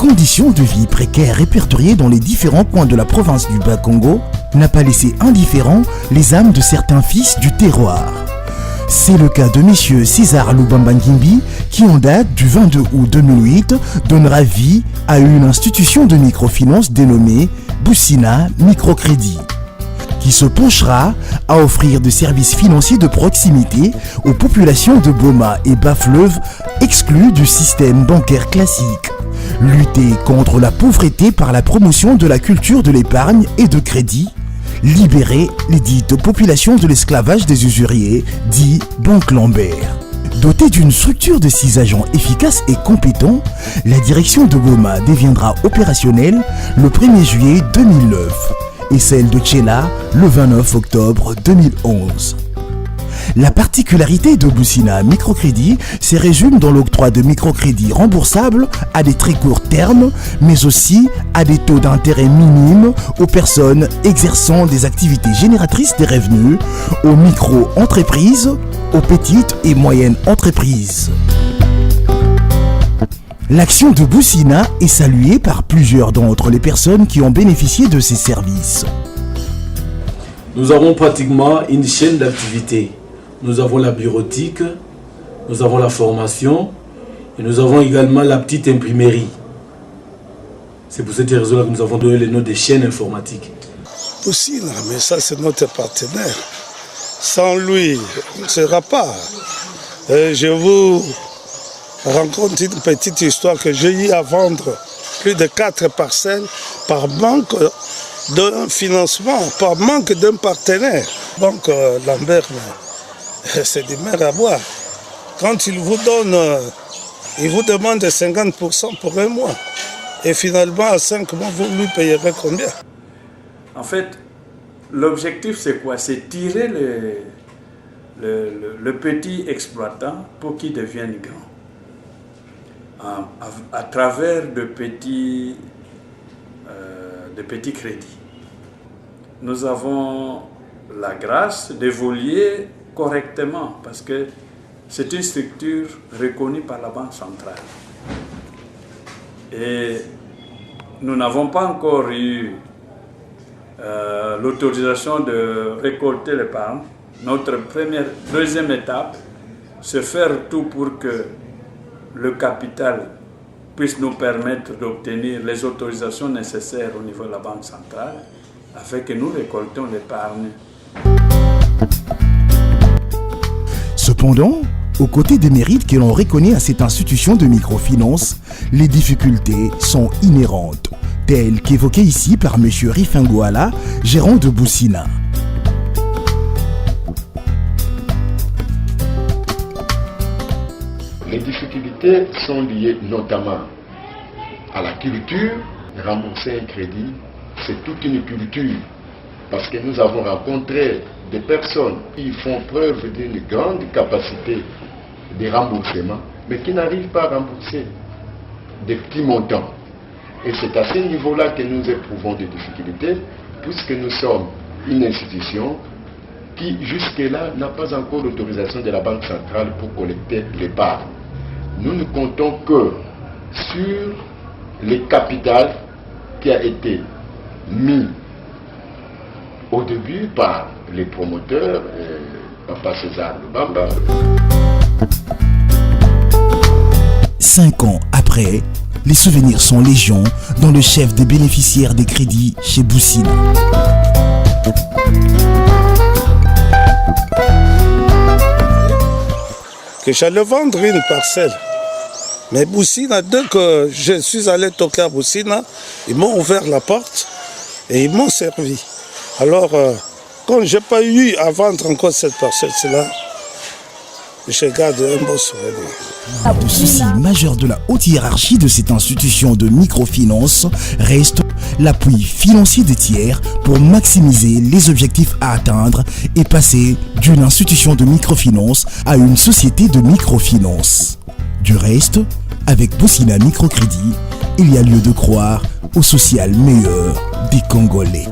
conditions de vie précaires répertoriées dans les différents coins de la province du Bas-Congo n'a pas laissé indifférents les âmes de certains fils du terroir. C'est le cas de messieurs César Lubamba Ngimbi qui, en date du 22 août 2008, donnera vie à une institution de microfinance dénommée Boussina Microcrédit, qui se penchera à offrir des services financiers de proximité aux populations de Boma et Bas-Fleuve exclues du système bancaire classique. Lutter contre la pauvreté par la promotion de la culture de l'épargne et de crédit. Libérer les dites populations de l'esclavage des usuriers, dit Banque Lambert. Dotée d'une structure de 6 agents efficaces et compétents, la direction de Boma deviendra opérationnelle le 1er juillet 2009 et celle de Tchela le 29 octobre 2011. La particularité de Boussina Microcrédit se résume dans l'octroi de microcrédits remboursables à des très courts termes, mais aussi à des taux d'intérêt minimes aux personnes exerçant des activités génératrices de revenus, aux micro-entreprises, aux petites et moyennes entreprises. L'action de Boussina est saluée par plusieurs d'entre les personnes qui ont bénéficié de ces services. Nous avons pratiquement une chaîne d'activité. Nous avons la bureautique, nous avons la formation et nous avons également la petite imprimerie. C'est pour cette raison-là que nous avons donné le nom de chaîne informatique. Boussina, mais ça c'est notre partenaire. Sans lui, on ne sera pas. Je vous raconte une petite histoire que j'ai eu à vendre plus de 4 parcelles par manque d'un financement, par manque d'un partenaire. Donc Lambert, c'est du mer à boire. Quand il vous donne, il vous demande 50% pour un mois. Et finalement, à 5 mois, vous lui payerez combien? En fait, l'objectif, c'est quoi? C'est tirer le petit exploitant pour qu'il devienne grand. À travers de petits crédits. Nous avons la grâce d'évoluer correctement parce que c'est une structure reconnue par la Banque centrale. Et nous n'avons pas encore eu l'autorisation de récolter l'épargne. Notre deuxième étape, c'est faire tout pour que le capital puisse nous permettre d'obtenir les autorisations nécessaires au niveau de la Banque centrale afin que nous récoltions l'épargne. Cependant, aux côtés des mérites que l'on reconnaît à cette institution de microfinance, les difficultés sont inhérentes, telles qu'évoquées ici par M. Rifengoala, gérant de Boussina. Les difficultés sont liées notamment à la culture. Rembourser un crédit, c'est toute une culture. Parce que nous avons rencontré des personnes qui font preuve d'une grande capacité de remboursement, mais qui n'arrivent pas à rembourser des petits montants. Et c'est à ce niveau-là que nous éprouvons des difficultés, puisque nous sommes une institution qui, jusque-là, n'a pas encore l'autorisation de la Banque centrale pour collecter l'épargne. Nous ne comptons que sur le capital qui a été mis au début par les promoteurs, Papa César Lubamba. 5 ans après, les souvenirs sont légion dans le chef des bénéficiaires des crédits chez Boussina. Que j'allais vendre une parcelle. Mais Boussina, dès que je suis allé toquer à Boussina, ils m'ont ouvert la porte et ils m'ont servi. Alors, quand je n'ai pas eu à vendre encore cette parcelle-là, je garde un bon souvenir. Le souci majeur de la haute hiérarchie de cette institution de microfinance reste l'appui financier des tiers pour maximiser les objectifs à atteindre et passer d'une institution de microfinance à une société de microfinance. Du reste, avec Boussina Microcrédit, il y a lieu de croire au social meilleur des Congolais.